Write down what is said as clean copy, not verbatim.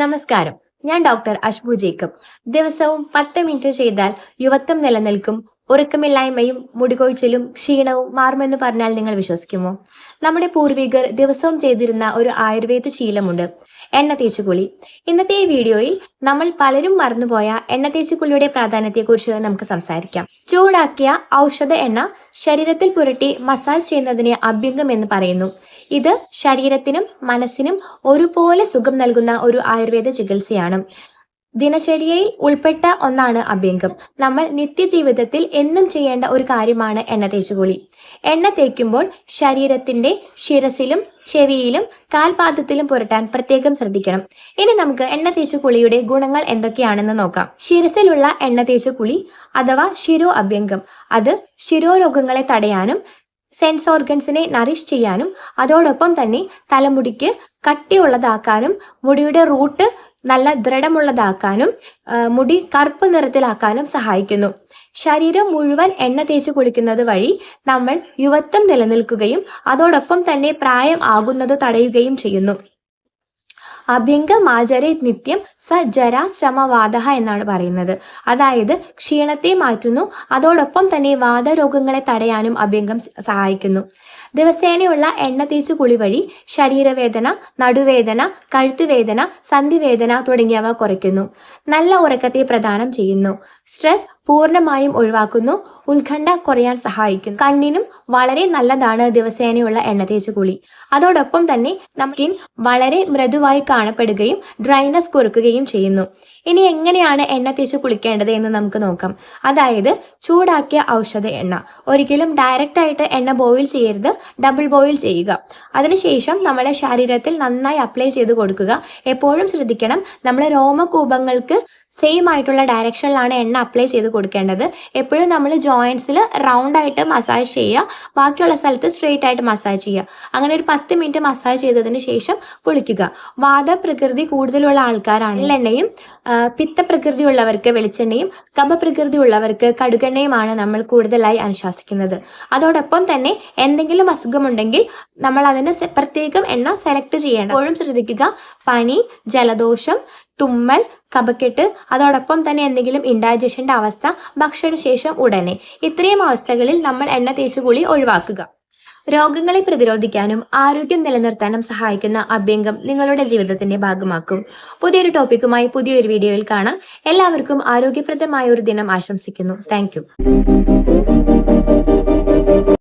നമസ്കാരം. ഞാൻ doctor അഷ്ബു Jacob. ദിവസവും 10 മിനിറ്റ് ചെയ്താൽ യുവത്വം നിലനിൽക്കും, ഉറക്കമില്ലായ്മയും മുടികൊഴിച്ചിലും ക്ഷീണവും മാറുമെന്ന് പറഞ്ഞാൽ നിങ്ങൾ വിശ്വസിക്കുമോ? നമ്മുടെ പൂർവികർ ദിവസവും ചെയ്തിരുന്ന ഒരു ആയുർവേദ ശീലമുണ്ട്, എണ്ണ തേച്ചുകുളി. ഇന്നത്തെ ഈ വീഡിയോയിൽ നമ്മൾ പലരും മറന്നുപോയ എണ്ണ തേച്ചുകുളിയുടെ പ്രാധാന്യത്തെക്കുറിച്ച് നമുക്ക് സംസാരിക്കാം. ചൂടാക്കിയ ഔഷധ എണ്ണ ശരീരത്തിൽ പുരട്ടി മസാജ് ചെയ്യുന്നതിനെ അഭ്യംഗം എന്ന് പറയുന്നു. ഇത് ശരീരത്തിനും മനസ്സിനും ഒരുപോലെ സുഖം നൽകുന്ന ഒരു ആയുർവേദ ചികിത്സയാണ്. ദിനചര്യയിൽ ഉൾപ്പെട്ട ഒന്നാണ് അഭ്യംഗം. നമ്മൾ നിത്യജീവിതത്തിൽ എന്നും ചെയ്യേണ്ട ഒരു കാര്യമാണ് എണ്ണ തേച്ചുകുളി. എണ്ണ തേക്കുമ്പോൾ ശരീരത്തിന്റെ ശിരസിലും ചെവിയിലും കാൽപാദത്തിലും പുരട്ടാൻ പ്രത്യേകം ശ്രദ്ധിക്കണം. ഇനി നമുക്ക് എണ്ണ തേച്ചുകുളിയുടെ ഗുണങ്ങൾ എന്തൊക്കെയാണെന്ന് നോക്കാം. ശിരസിലുള്ള എണ്ണ തേച്ചുകുളി അഥവാ ശിരോ അഭ്യംഗം, അത് ശിരോരോഗങ്ങളെ തടയാനും സെൻസ് ഓർഗൻസിനെ നറിഷ് ചെയ്യാനും അതോടൊപ്പം തന്നെ തലമുടിക്ക് കട്ടിയുള്ളതാക്കാനും മുടിയുടെ റൂട്ട് നല്ല ദൃഢമുള്ളതാക്കാനും മുടി കറുപ്പ് നിറത്തിലാക്കാനും സഹായിക്കുന്നു. ശരീരം മുഴുവൻ എണ്ണ തേച്ച് കുളിക്കുന്നത് വഴി നമ്മൾ യുവത്വം നിലനിൽക്കുകയും അതോടൊപ്പം തന്നെ പ്രായം ആകുന്നത് തടയുകയും ചെയ്യുന്നു. അഭ്യംഗമാചരെ നിത്യം സ ജരാ ശ്രമവാദ എന്നാണ് പറയുന്നത്. അതായത് ക്ഷീണത്തെ മാറ്റുന്നു, അതോടൊപ്പം തന്നെ വാതരോഗങ്ങളെ തടയാനും അഭ്യംഗം സഹായിക്കുന്നു. ദിവസേനയുള്ള എണ്ണ തേച്ചു കുളി വഴി ശരീരവേദന, നടുവേദന, കഴുത്തുവേദന, സന്ധിവേദന തുടങ്ങിയവ കുറയ്ക്കുന്നു. നല്ല ഉറക്കത്തെ പ്രദാനം ചെയ്യുന്നു. സ്ട്രെസ് പൂർണ്ണമായും ഒഴിവാക്കുന്നു. ഉത്കണ്ഠ കുറയാൻ സഹായിക്കുന്നു. കണ്ണിനും വളരെ നല്ലതാണ് ദിവസേനയുള്ള എണ്ണ തേച്ചു കുളി. അതോടൊപ്പം തന്നെ നമുക്ക് വളരെ മൃദുവായി കാണപ്പെടുകയും ഡ്രൈനസ് കുറയ്ക്കുകയും ചെയ്യുന്നു. ഇനി എങ്ങനെയാണ് എണ്ണ തേച്ച് കുളിക്കേണ്ടത് എന്ന് നമുക്ക് നോക്കാം. അതായത് ചൂടാക്കിയ ഔഷധ എണ്ണ ഒരിക്കലും ഡയറക്റ്റ് ആയിട്ട് എണ്ണ ബോയിൽ ചെയ്യരുത്, ഡബിൾ ബോയിൽ ചെയ്യുക. അതിനുശേഷം നമ്മുടെ ശരീരത്തിൽ നന്നായി അപ്ലൈ ചെയ്ത് കൊടുക്കുക. എപ്പോഴും ശ്രദ്ധിക്കണം, നമ്മുടെ രോമകൂപങ്ങൾക്ക് സെയിം ആയിട്ടുള്ള ഡയറക്ഷനിലാണ് എണ്ണ അപ്ലൈ ചെയ്ത് കൊടുക്കേണ്ടത്. എപ്പോഴും നമ്മൾ ജോയിൻസിൽ റൗണ്ട് ആയിട്ട് മസാജ് ചെയ്യുക, ബാക്കിയുള്ള സ്ഥലത്ത് സ്ട്രെയിറ്റ് ആയിട്ട് മസാജ് ചെയ്യുക. അങ്ങനെ ഒരു 10 മിനിറ്റ് മസാജ് ചെയ്തതിന് ശേഷം കുളിക്കുക. വാതപ്രകൃതി കൂടുതലുള്ള ആൾക്കാരാണ് എണ്ണയും, പിത്തപ്രകൃതി ഉള്ളവർക്ക് വെളിച്ചെണ്ണയും, കഫപ്രകൃതി ഉള്ളവർക്ക് കടുകെണ്ണയുമാണ് നമ്മൾ കൂടുതലായി അനുശാസിക്കുന്നത്. അതോടൊപ്പം തന്നെ എന്തെങ്കിലും അസുഖമുണ്ടെങ്കിൽ നമ്മൾ അതിന് പ്രത്യേകം എണ്ണ സെലക്ട് ചെയ്യണം. എപ്പോഴും ശ്രദ്ധിക്കുക, പനി, ജലദോഷം, തുമ്മൽ, കഫക്കെട്ട്, അതോടൊപ്പം തന്നെ എന്തെങ്കിലും ഇൻഡൈജഷന്റെ അവസ്ഥ, ഭക്ഷണശേഷം ഉടനെ, ഇത്രയും അവസ്ഥകളിൽ നമ്മൾ എണ്ണ തേച്ചുകുളി ഒഴിവാക്കുക. രോഗങ്ങളെ പ്രതിരോധിക്കാനും ആരോഗ്യം നിലനിർത്താനും സഹായിക്കുന്ന അഭ്യംഗം നിങ്ങളുടെ ജീവിതത്തിന്റെ ഭാഗമാക്കും. പുതിയൊരു ടോപ്പിക്കുമായി പുതിയൊരു വീഡിയോയിൽ കാണാം. എല്ലാവർക്കും ആരോഗ്യപ്രദമായ ഒരു ദിനം ആശംസിക്കുന്നു. താങ്ക്